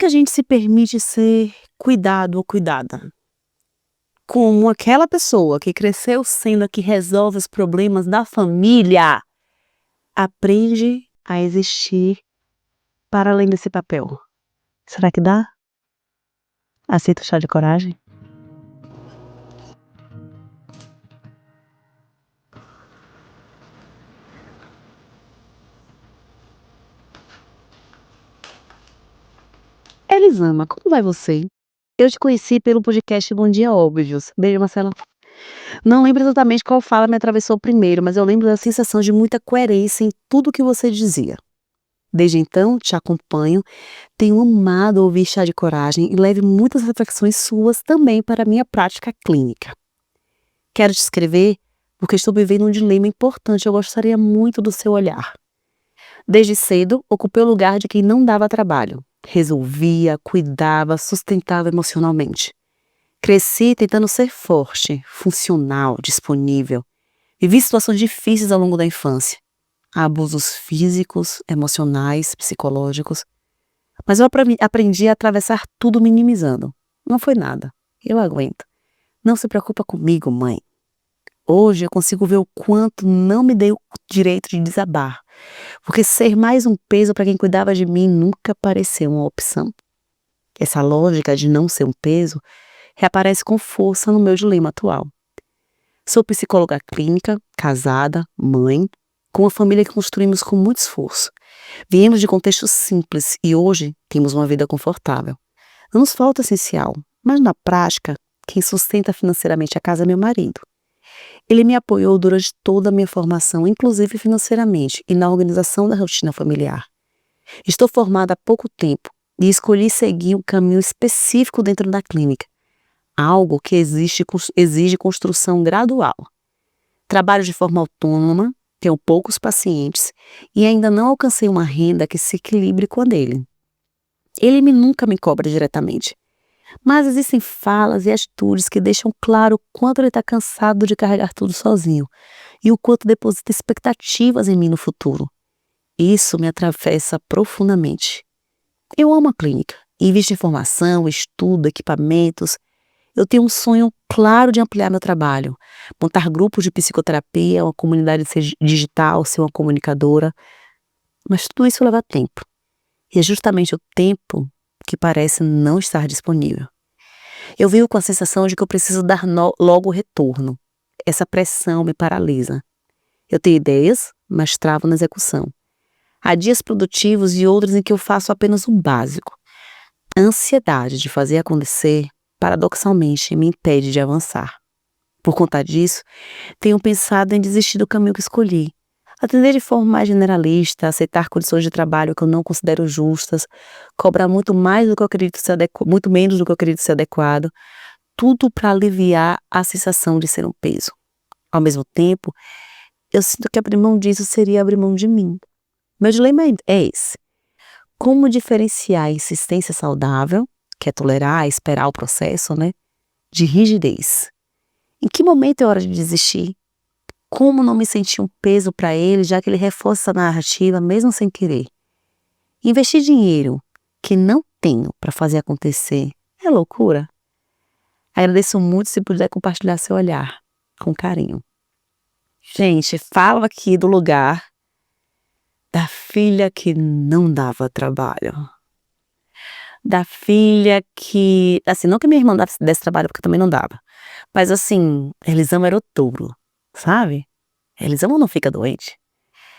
que a gente se permite ser cuidado ou cuidada? Como aquela pessoa que cresceu sendo a que resolve os problemas da família, aprende a existir para além desse papel. Será que dá? Aceita o chá de coragem? Elisama, como vai você? Eu te conheci pelo podcast Bom Dia Óbvios. Beijo, Marcela. Não lembro exatamente qual fala me atravessou primeiro, mas eu lembro da sensação de muita coerência em tudo que você dizia. Desde então, te acompanho, tenho amado ouvir chá de coragem e levo muitas reflexões suas também para a minha prática clínica. Quero te escrever porque estou vivendo um dilema importante, eu gostaria muito do seu olhar. Desde cedo, ocupei o lugar de quem não dava trabalho. Resolvia, cuidava, sustentava emocionalmente. Cresci tentando ser forte, funcional, disponível. Vivi situações difíceis ao longo da infância. Abusos físicos, emocionais, psicológicos. Mas eu aprendi a atravessar tudo minimizando. Não foi nada. Eu aguento. Não se preocupa comigo, mãe. Hoje eu consigo ver o quanto não me dei o direito de desabar. Porque ser mais um peso para quem cuidava de mim nunca pareceu uma opção. Essa lógica de não ser um peso reaparece com força no meu dilema atual. Sou psicóloga clínica, casada, mãe, com uma família que construímos com muito esforço. Viemos de contextos simples e hoje temos uma vida confortável. Não nos falta essencial, mas na prática, quem sustenta financeiramente a casa é meu marido. Ele me apoiou durante toda a minha formação, inclusive financeiramente, e na organização da rotina familiar. Estou formada há pouco tempo e escolhi seguir um caminho específico dentro da clínica, algo que exige construção gradual. Trabalho de forma autônoma, tenho poucos pacientes e ainda não alcancei uma renda que se equilibre com a dele. Ele nunca me cobra diretamente, mas existem falas e atitudes que deixam claro o quanto ele está cansado de carregar tudo sozinho e o quanto deposita expectativas em mim no futuro. Isso me atravessa profundamente. Eu amo a clínica, invisto em formação, estudo, equipamentos. Eu tenho um sonho claro de ampliar meu trabalho, montar grupos de psicoterapia, uma comunidade digital, ser uma comunicadora, mas tudo isso leva tempo. E é justamente o tempo que parece não estar disponível. Eu vivo com a sensação de que eu preciso dar logo retorno. Essa pressão me paralisa. Eu tenho ideias, mas travo na execução. Há dias produtivos e outros em que eu faço apenas o básico. A ansiedade de fazer acontecer, paradoxalmente, me impede de avançar. Por conta disso, tenho pensado em desistir do caminho que escolhi. Atender de forma mais generalista, aceitar condições de trabalho que eu não considero justas, cobrar muito mais do que eu acredito ser muito menos do que eu acredito ser adequado, tudo para aliviar a sensação de ser um peso. Ao mesmo tempo, eu sinto que abrir mão disso seria abrir mão de mim. Meu dilema é esse. Como diferenciar a insistência saudável, que é tolerar, esperar o processo, de rigidez? Em que momento é hora de desistir? Como não me sentir um peso para ele, já que ele reforça a narrativa mesmo sem querer? Investir dinheiro que não tenho para fazer acontecer é loucura? Agradeço muito se puder compartilhar seu olhar, com carinho. Gente, falo aqui do lugar da filha que não dava trabalho. Da filha que, assim, não que minha irmã desse trabalho, porque também não dava. Mas assim, Elisama era o touro, sabe? Elisama não fica doente.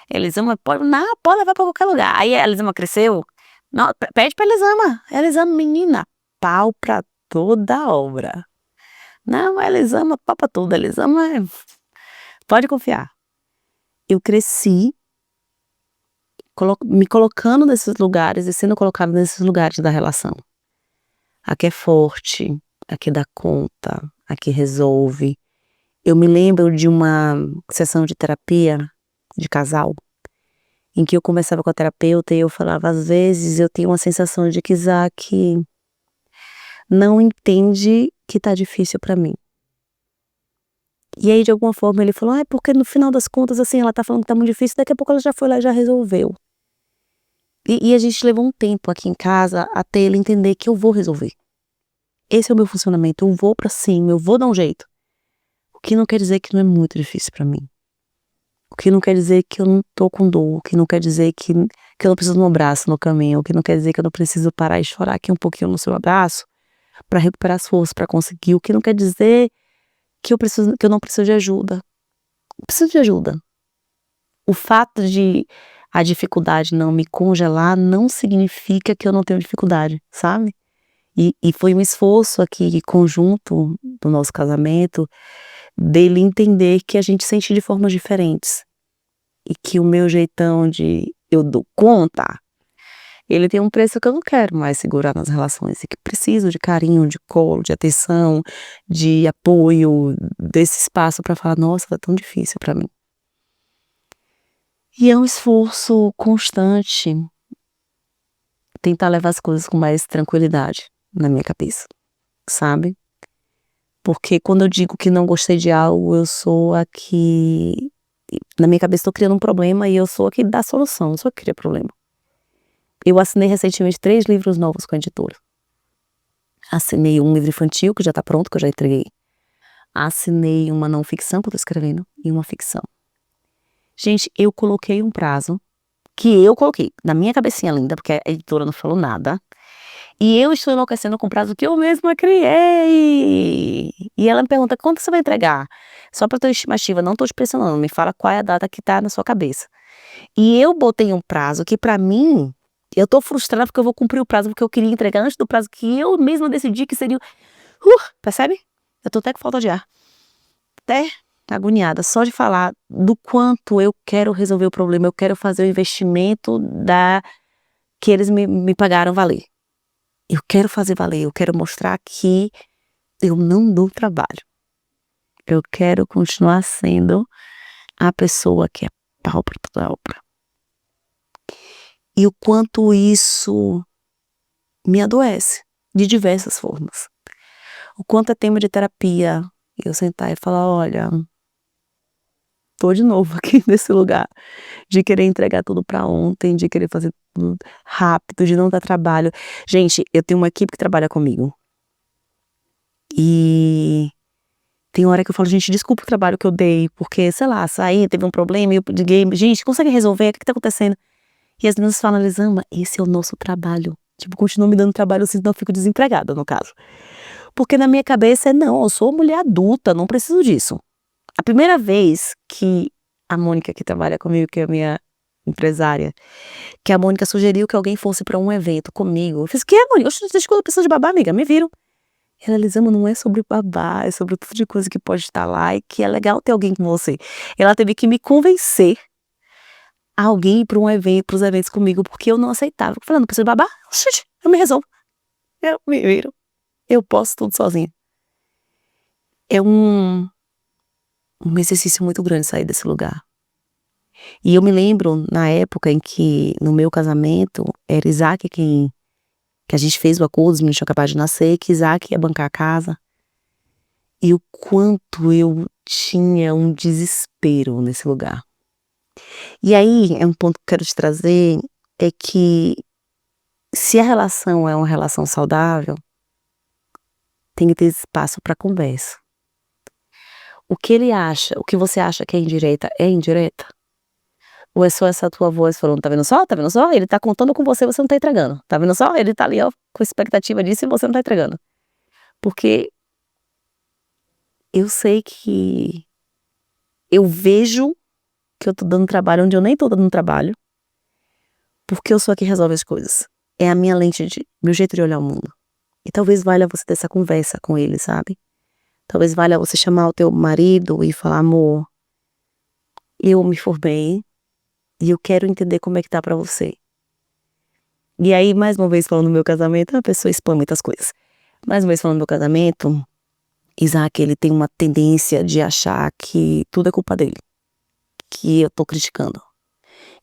Elisama pode levar pra qualquer lugar. Aí a Elisama cresceu. Não, pede pra Elisama. Elisama, menina, pau pra toda obra. Não, Elisama, pau pra tudo. Elisama, pode confiar. Eu cresci me colocando nesses lugares e sendo colocada nesses lugares da relação. Aqui é forte, aqui dá conta, aqui resolve. Eu me lembro de uma sessão de terapia de casal, em que eu conversava com a terapeuta e eu falava, às vezes eu tenho uma sensação de que Isaac não entende que tá difícil pra mim. E aí, de alguma forma, ele falou, porque no final das contas, assim, ela tá falando que tá muito difícil, daqui a pouco ela já foi lá e já resolveu. E a gente levou um tempo aqui em casa até ele entender que eu vou resolver. Esse é o meu funcionamento, eu vou pra cima, eu vou dar um jeito. O que não quer dizer que não é muito difícil pra mim. O que não quer dizer que eu não tô com dor, o que não quer dizer que eu não preciso de um abraço no caminho, o que não quer dizer que eu não preciso parar e chorar aqui um pouquinho no seu abraço, pra recuperar as forças, pra conseguir. O que não quer dizer que eu não preciso de ajuda. Eu preciso de ajuda. O fato de a dificuldade não me congelar não significa que eu não tenho dificuldade, sabe? E foi um esforço aqui conjunto do nosso casamento, dele entender que a gente sente de formas diferentes. E que o meu jeitão de eu dou conta, ele tem um preço que eu não quero mais segurar nas relações, e que preciso de carinho, de colo, de atenção, de apoio, desse espaço pra falar: "Nossa, tá tão difícil pra mim". E é um esforço constante tentar levar as coisas com mais tranquilidade na minha cabeça, sabe? Porque quando eu digo que não gostei de algo, eu sou a que na minha cabeça tô criando um problema e eu sou a que dá solução, não sou a que cria problema. Eu assinei recentemente 3 livros novos com a editora. Assinei um livro infantil que já tá pronto, que eu já entreguei. Assinei uma não ficção que eu tô escrevendo e uma ficção. Gente, eu coloquei um prazo, que eu coloquei na minha cabecinha linda, porque a editora não falou nada, e eu estou enlouquecendo com o prazo que eu mesma criei. E ela me pergunta: "Quando você vai entregar?". Só pra ter uma estimativa, não tô te pressionando, me fala qual é a data que tá na sua cabeça. E eu botei um prazo que pra mim, eu tô frustrada porque eu vou cumprir o prazo, porque eu queria entregar antes do prazo que eu mesma decidi que seria percebe? Eu tô até com falta de ar, até agoniada só de falar do quanto eu quero resolver o problema, eu quero fazer o investimento que eles me pagaram valer. Eu quero fazer valer, eu quero mostrar que eu não dou trabalho. Eu quero continuar sendo a pessoa que é pau pra toda obra. E o quanto isso me adoece, de diversas formas. O quanto é tema de terapia, eu sentar e falar: "Olha, tô de novo aqui nesse lugar, de querer entregar tudo pra ontem, de querer fazer tudo rápido, de não dar trabalho". Gente, eu tenho uma equipe que trabalha comigo. E tem hora que eu falo: "Gente, desculpa o trabalho que eu dei, porque, sei lá, saí, teve um problema e eu liguei, gente, consegue resolver? O que que tá acontecendo?". E as meninas falam: "Elisama, esse é o nosso trabalho". Tipo, continuam me dando trabalho, assim, senão eu fico desempregada, no caso. Porque na minha cabeça não, eu sou mulher adulta, não preciso disso. A primeira vez que a Mônica, que trabalha comigo, que é a minha empresária, que a Mônica sugeriu que alguém fosse pra um evento comigo, eu fiz: "Quê, Mônica? Oxe, vocês quando precisam de babá, amiga, me viram". Ela: "Elisama, não é sobre babá, é sobre o tipo de coisa que pode estar lá e que é legal ter alguém com você". Ela teve que me convencer a alguém ir pra um evento, para os eventos comigo, porque eu não aceitava. Eu falei: "Não preciso de babá? Oxente, eu me resolvo, eu me viro, eu posso tudo sozinha". É um exercício muito grande sair desse lugar. E eu me lembro na época em que, no meu casamento, era Isaac que a gente fez o acordo, os meninos tinham acabado de nascer, que Isaac ia bancar a casa, e o quanto eu tinha um desespero nesse lugar. E aí, é um ponto que eu quero te trazer, é que se a relação é uma relação saudável, tem que ter espaço para conversa. O que ele acha, o que você acha que é indireta, é indireta? Ou é só essa tua voz falando: "Tá vendo só? Tá vendo só? Ele tá contando com você, você não tá entregando. Tá vendo só? Ele tá ali, ó, com expectativa disso e você não tá entregando". Porque eu sei que eu vejo que eu tô dando trabalho onde eu nem tô dando trabalho, porque eu sou a que resolve as coisas. É a minha lente de meu jeito de olhar o mundo. E talvez valha você ter essa conversa com ele, sabe? Talvez valha você chamar o teu marido e falar: "Amor, eu me formei e eu quero entender como é que tá pra você". E aí, mais uma vez falando do meu casamento, a pessoa expõe muitas coisas. Mais uma vez falando do meu casamento, Isaac, ele tem uma tendência de achar que tudo é culpa dele, que eu tô criticando.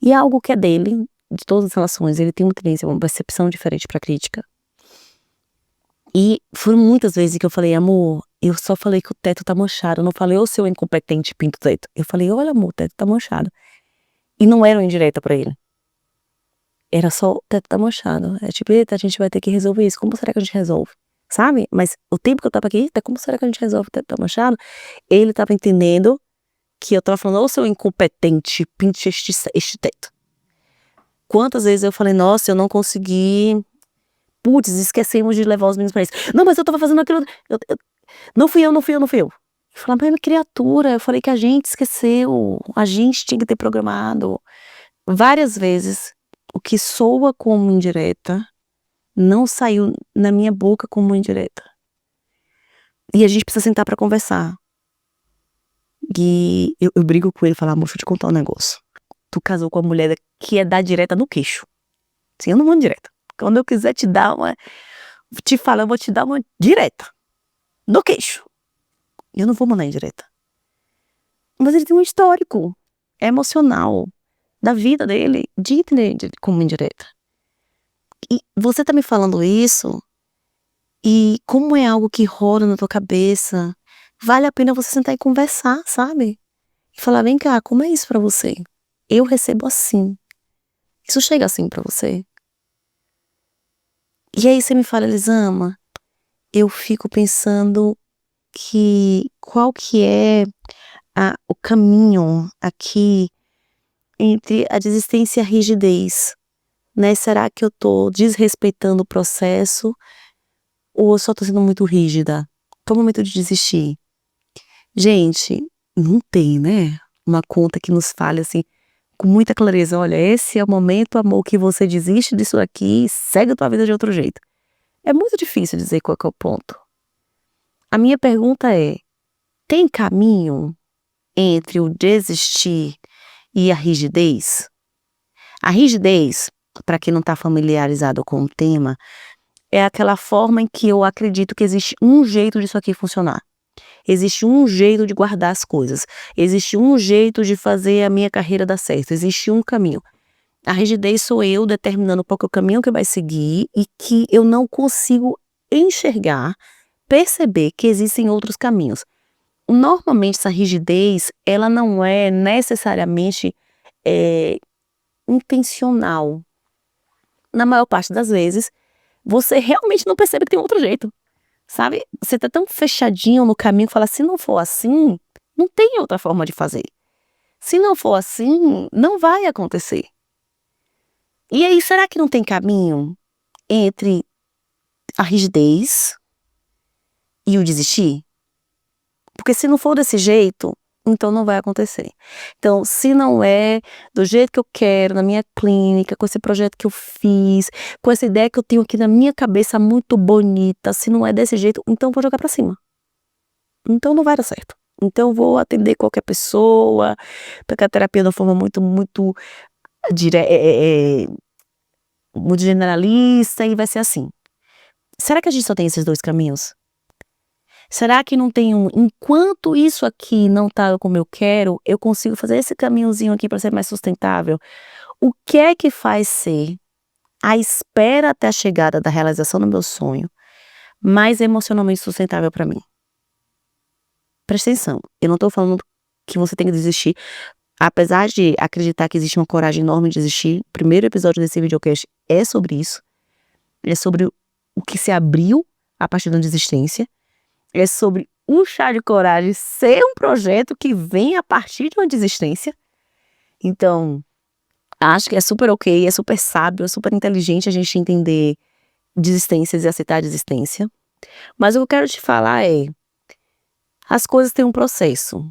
E é algo que é dele, de todas as relações, ele tem uma tendência, uma percepção diferente pra crítica. E foram muitas vezes que eu falei: "Amor, eu só falei que o teto tá manchado, eu não falei: 'Ô seu incompetente, pinta o teto'". Eu falei: "Olha amor, o teto tá manchado". E não era uma indireta pra ele. era só o teto tá manchado. É tipo: "Eita, a gente vai ter que resolver isso, como será que a gente resolve?", sabe. Mas o tempo que eu estava aqui: "Eita, como será que a gente resolve o teto tá manchado?", ele estava entendendo que eu estava falando: "Ô seu incompetente, pinte este teto". Quantas vezes eu falei: "Nossa, eu não consegui, putz, esquecemos de levar os meninos pra isso". "Não, mas eu estava fazendo aquilo, eu não fui eu, não fui eu, não fui eu". Eu falava: "Mas criatura, eu falei que a gente esqueceu, a gente tinha que ter programado". Várias vezes, o que soa como indireta, não saiu na minha boca como indireta. E a gente precisa sentar pra conversar. E eu brigo com ele e falo: "Amor, deixa eu te contar um negócio. Tu casou com a mulher que é dar direta no queixo. Assim, eu não mando direta. Quando eu quiser te falar, eu vou te dar uma direta, no queixo. Eu não vou mandar indireta". Mas ele tem um histórico emocional da vida dele de entender como indireta. E você tá me falando isso, e como é algo que roda na tua cabeça, vale a pena você sentar e conversar, sabe? E falar: "Vem cá, como é isso pra você? Eu recebo assim. Isso chega assim pra você?". E aí você me fala: "Elisama", eu fico pensando que qual que é o caminho aqui entre a desistência e a rigidez, né. Será que eu tô desrespeitando o processo ou eu só tô sendo muito rígida? Qual o momento de desistir? Gente, não tem, né, uma conta que nos fale, assim, com muita clareza: "Olha, esse é o momento, amor, que você desiste disso aqui e segue a tua vida de outro jeito". É muito difícil dizer qual que é o ponto. A minha pergunta é: tem caminho entre o desistir e a rigidez? A rigidez, para quem não está familiarizado com o tema, é aquela forma em que eu acredito que existe um jeito disso aqui funcionar. Existe um jeito de guardar as coisas. Existe um jeito de fazer a minha carreira dar certo. Existe um caminho. A rigidez sou eu determinando qual que é o caminho que vai seguir e que eu não consigo enxergar, perceber que existem outros caminhos. Normalmente essa rigidez, ela não é necessariamente, eh, intencional. Na maior parte das vezes, você realmente não percebe que tem outro jeito, sabe. Você tá tão fechadinho no caminho que fala: "Se não for assim, não tem outra forma de fazer. Se não for assim, não vai acontecer". E aí, será que não tem caminho entre a rigidez e o desistir? Porque se não for desse jeito, então não vai acontecer. Então, se não é do jeito que eu quero, na minha clínica, com esse projeto que eu fiz, com essa ideia que eu tenho aqui na minha cabeça muito bonita, se não é desse jeito, então vou jogar pra cima. Então não vai dar certo. Então vou atender qualquer pessoa, pegar a terapia de uma forma muito dire muito generalista e vai ser assim. Será que a gente só tem esses 2 caminhos? Será que não tem enquanto isso aqui não tá como eu quero, eu consigo fazer esse caminhozinho aqui para ser mais sustentável? O que é que faz ser a espera até a chegada da realização do meu sonho mais emocionalmente sustentável para mim? Presta atenção, eu não tô falando que você tem que desistir, apesar de acreditar que existe uma coragem enorme de desistir, o primeiro episódio desse videocast é sobre isso, é sobre o que se abriu a partir da desistência. É sobre o chá de coragem ser um projeto que vem a partir de uma desistência. Então, acho que é super ok, é super sábio, é super inteligente a gente entender desistências e aceitar a desistência. Mas o que eu quero te falar é, as coisas têm um processo.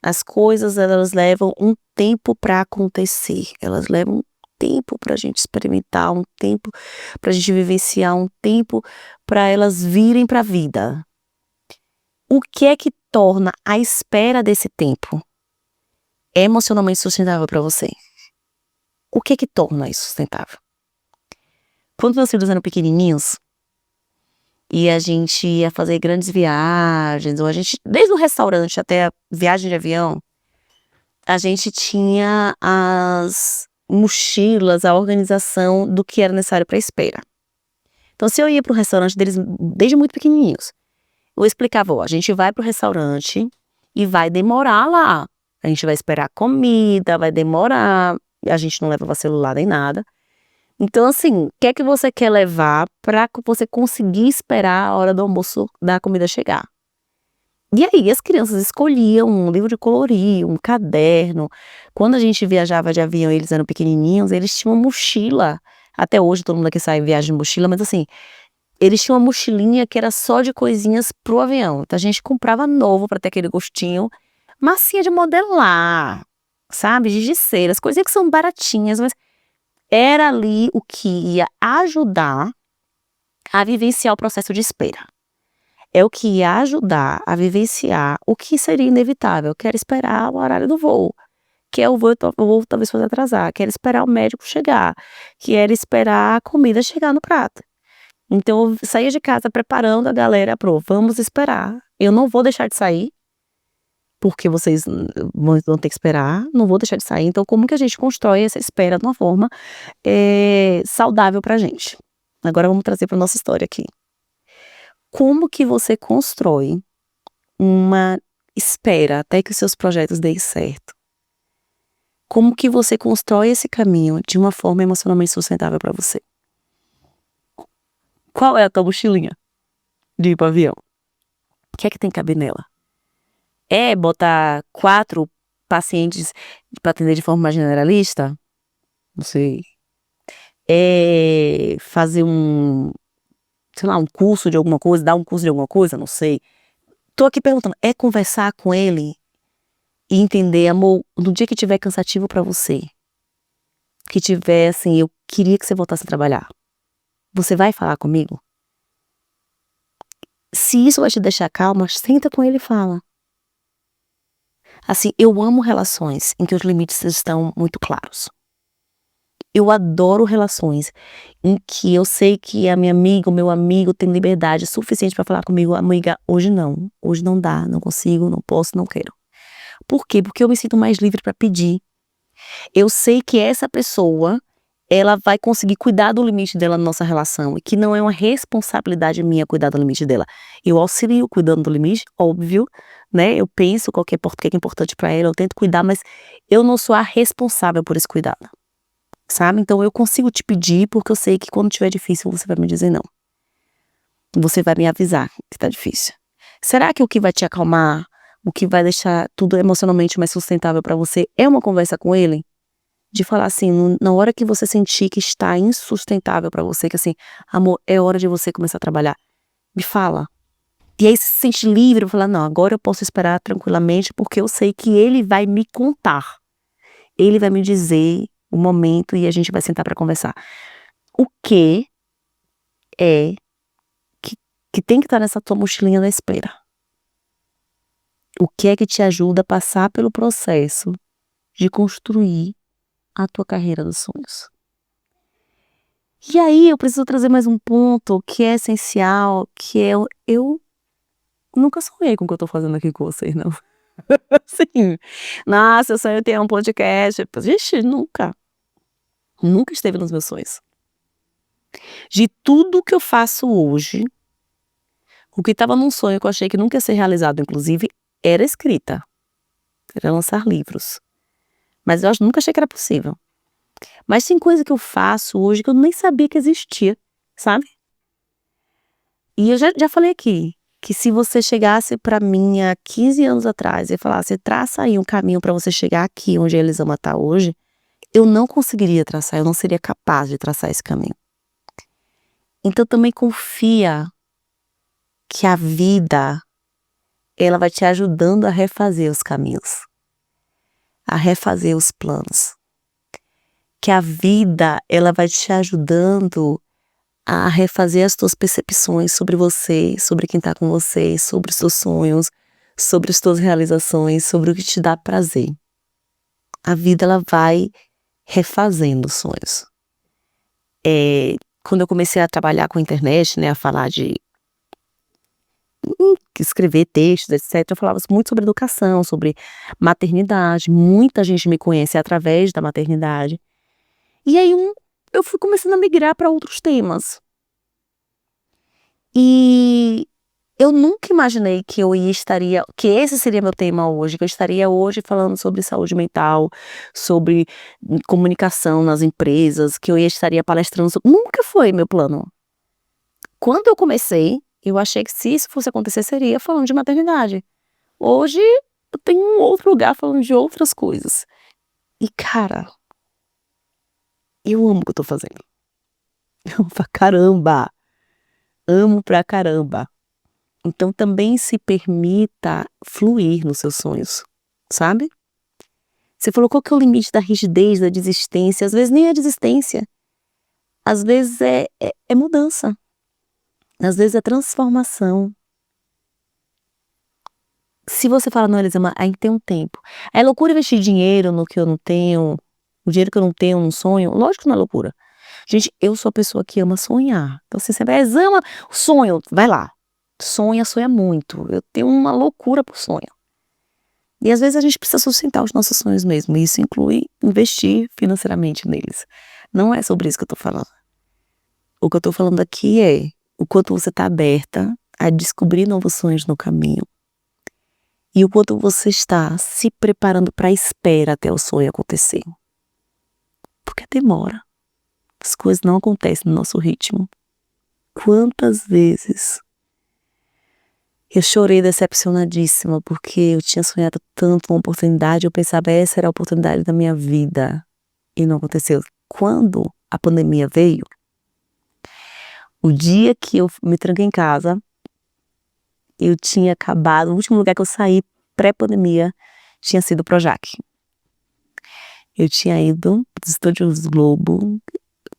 As coisas, elas levam um tempo para acontecer. Elas levam um tempo pra gente experimentar, um tempo pra gente vivenciar, um tempo para elas virem pra vida. O que é que torna a espera desse tempo emocionalmente sustentável para você? O que é que torna isso sustentável? Quando meus filhos eram pequenininhos, e a gente ia fazer grandes viagens, ou a gente desde o restaurante até a viagem de avião, a gente tinha as mochilas, a organização do que era necessário para a espera. Então se eu ia para o restaurante deles desde muito pequenininhos, eu explicava: "Ó, a gente vai para o restaurante e vai demorar lá. A gente vai esperar comida, vai demorar", a gente não levava celular nem nada. Então, assim, o que é que você quer levar para você conseguir esperar a hora do almoço da comida chegar? E aí as crianças escolhiam um livro de colorir, um caderno. Quando a gente viajava de avião e eles eram pequenininhos, eles tinham uma mochila. Até hoje todo mundo aqui sai em viagem de mochila, mas assim, eles tinham uma mochilinha que era só de coisinhas pro avião. Então a gente comprava novo para ter aquele gostinho. Massinha de modelar, sabe? Giz de cera, as coisinhas que são baratinhas, mas era ali o que ia ajudar a vivenciar o processo de espera. É o que ia ajudar a vivenciar o que seria inevitável, que era esperar o horário do voo, que é o voo talvez fosse atrasar, que era esperar o médico chegar, que era esperar a comida chegar no prato. Então eu saía de casa preparando a galera vamos esperar. Eu não vou deixar de sair, porque vocês vão ter que esperar, não vou deixar de sair. Então como que a gente constrói essa espera de uma forma saudável pra gente? Agora vamos trazer pra nossa história aqui. Como que você constrói uma espera até que os seus projetos deem certo? Como que você constrói esse caminho de uma forma emocionalmente sustentável para você? Qual é a tua mochilinha de ir pro avião? O que é que tem que caber nela? É botar 4 pacientes para atender de forma mais generalista? Não sei. É fazer sei lá, um curso de alguma coisa, dar um curso de alguma coisa? Não sei. Tô aqui perguntando, é conversar com ele e entender, amor, no dia que tiver cansativo pra você, que tiver assim, eu queria que você voltasse a trabalhar, você vai falar comigo? Se isso vai te deixar calma, senta com ele e fala. Assim, eu amo relações em que os limites estão muito claros. Eu adoro relações em que eu sei que a minha amiga, o meu amigo tem liberdade suficiente pra falar comigo, amiga, hoje não dá, não consigo, não posso, não quero. Por quê? Porque eu me sinto mais livre pra pedir. Eu sei que essa pessoa, ela vai conseguir cuidar do limite dela na nossa relação, e que não é uma responsabilidade minha cuidar do limite dela. Eu auxilio cuidando do limite, óbvio, né, eu penso o que é importante pra ela, eu tento cuidar, mas eu não sou a responsável por esse cuidado, sabe. Então eu consigo te pedir, porque eu sei que quando tiver difícil você vai me dizer não. Você vai me avisar que tá difícil. Será que o que vai te acalmar, o que vai deixar tudo emocionalmente mais sustentável pra você é uma conversa com ele? De falar assim, na hora que você sentir que está insustentável pra você, que assim, amor, é hora de você começar a trabalhar, me fala. E aí você se sente livre pra falar, não, agora eu posso esperar tranquilamente, porque eu sei que ele vai me contar. Ele vai me dizer o momento e a gente vai sentar pra conversar. O que é que tem que estar nessa tua mochilinha da espera? O que é que te ajuda a passar pelo processo de construir a tua carreira dos sonhos? E aí eu preciso trazer mais um ponto que é essencial, que é eu nunca sonhei com o que eu tô fazendo aqui com vocês não. Assim, nossa, eu sonho ter um podcast, vixe, nunca. Nunca esteve nos meus sonhos. De tudo que eu faço hoje, o que estava num sonho que eu achei que nunca ia ser realizado, inclusive, era escrita. Era lançar livros. Mas eu nunca achei que era possível. Mas tem coisa que eu faço hoje que eu nem sabia que existia, sabe? E eu já falei aqui, que se você chegasse pra mim há 15 anos atrás e falasse, traça aí um caminho pra você chegar aqui onde a Elisama tá hoje, eu não conseguiria traçar, eu não seria capaz de traçar esse caminho. Então também confia que a vida, ela vai te ajudando a refazer os caminhos, a refazer os planos. Que a vida, ela vai te ajudando a refazer as tuas percepções sobre você, sobre quem tá com você, sobre os seus sonhos, sobre as tuas realizações, sobre o que te dá prazer. A vida, ela vai refazendo os sonhos. Quando eu comecei a trabalhar com a internet, né, a falar de escrever textos, etc., eu falava muito sobre educação, sobre maternidade. Muita gente me conhece através da maternidade. E aí eu fui começando a migrar para outros temas. E Eu nunca imaginei que que esse seria meu tema hoje, que eu estaria hoje falando sobre saúde mental, sobre comunicação nas empresas, que eu estaria palestrando nunca foi meu plano. Quando eu comecei, eu achei que se isso fosse acontecer, seria falando de maternidade. Hoje, eu tenho um outro lugar falando de outras coisas. E, cara, eu amo o que eu tô fazendo. Eu amo pra caramba. Amo pra caramba. Então também se permita fluir nos seus sonhos, sabe? Você falou qual que é o limite da rigidez, da desistência. Às vezes nem é desistência. Às vezes é mudança. Às vezes é transformação. Se você fala, não, Elisama, ainda tem um tempo. É loucura investir dinheiro no que eu não tenho, o dinheiro que eu não tenho, num sonho? Lógico que não é loucura. Gente, eu sou a pessoa que ama sonhar. Então você sempre, ama o sonho, vai lá. Sonha muito. Eu tenho uma loucura por sonho. E às vezes a gente precisa sustentar os nossos sonhos mesmo. E isso inclui investir financeiramente neles. Não é sobre isso que eu tô falando. O que eu tô falando aqui é o quanto você tá aberta a descobrir novos sonhos no caminho. E o quanto você está se preparando para a espera até o sonho acontecer. Porque demora. As coisas não acontecem no nosso ritmo. Quantas vezes eu chorei decepcionadíssima porque eu tinha sonhado tanto uma oportunidade, eu pensava essa era a oportunidade da minha vida e não aconteceu. Quando a pandemia veio, o dia que eu me tranquei em casa, eu tinha acabado, o último lugar que eu saí pré-pandemia tinha sido o Projac. Eu tinha ido dos Estúdios Globo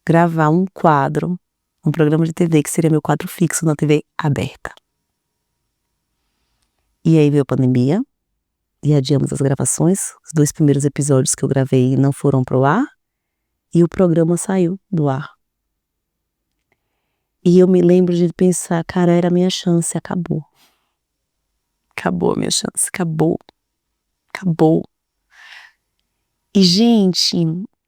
gravar um quadro, um programa de TV que seria meu quadro fixo na TV aberta. E aí veio a pandemia, e adiamos as gravações. Os 2 primeiros episódios que eu gravei não foram pro ar, e o programa saiu do ar. E eu me lembro de pensar, cara, era a minha chance, acabou. Acabou a minha chance, acabou. E, gente,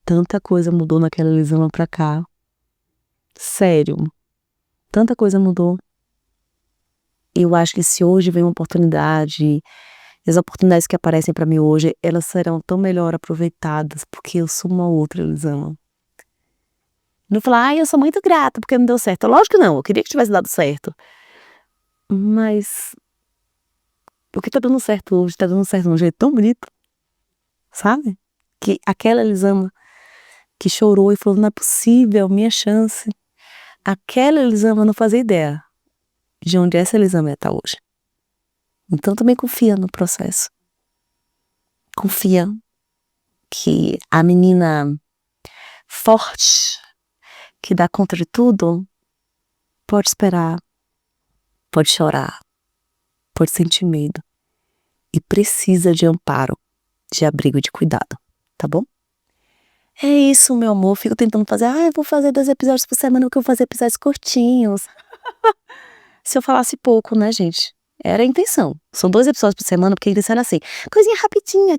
tanta coisa mudou naquela Elisama pra cá. Sério, tanta coisa mudou. Eu acho que se hoje vem uma oportunidade, as oportunidades que aparecem pra mim hoje, elas serão tão melhor aproveitadas, porque eu sou uma outra Elisama. Não falar, eu sou muito grata porque não deu certo. Lógico que não, eu queria que tivesse dado certo. Mas o que tá dando certo hoje, tá dando certo de um jeito tão bonito, sabe? Que aquela Elisama que chorou e falou, não é possível, minha chance. Aquela Elisama não fazia ideia de onde essa Elisama está hoje. Então também confia no processo. Confia que a menina forte, que dá conta de tudo, pode esperar, pode chorar, pode sentir medo e precisa de amparo, de abrigo, de cuidado, tá bom? É isso, meu amor, fico tentando fazer, eu vou fazer 2 episódios por semana porque eu vou fazer episódios curtinhos. Se eu falasse pouco, né, gente? Era a intenção. São 2 episódios por semana, porque a intenção era assim, coisinha rapidinha,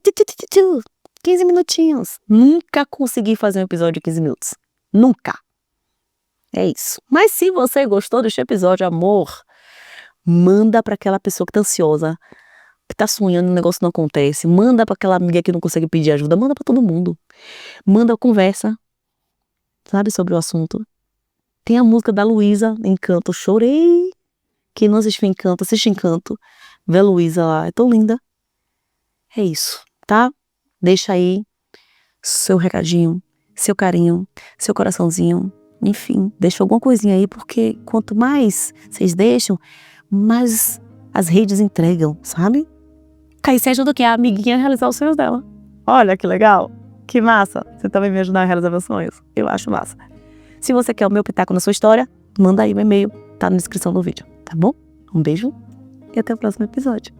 15 minutinhos. Nunca consegui fazer um episódio de 15 minutos. Nunca. É isso. Mas se você gostou deste episódio, amor, manda pra aquela pessoa que tá ansiosa, que tá sonhando, o negócio não acontece. Manda pra aquela amiga que não consegue pedir ajuda. Manda pra todo mundo. Manda conversa, sabe, sobre o assunto. Tem a música da Luísa, Encanto, chorei. Quem não assistiu Encanto, assiste Encanto. Vê a Luísa lá, é tão linda. É isso, tá? Deixa aí seu recadinho, seu carinho, seu coraçãozinho. Enfim, deixa alguma coisinha aí, porque quanto mais vocês deixam, mais as redes entregam, sabe? Aí você ajuda o quê? A amiguinha a realizar os sonhos dela. Olha que legal, que massa. Você também me ajudar a realizar meus sonhos. Eu acho massa. Se você quer o meu pitaco na sua história, manda aí um e-mail, tá na descrição do vídeo, tá bom? Um beijo e até o próximo episódio.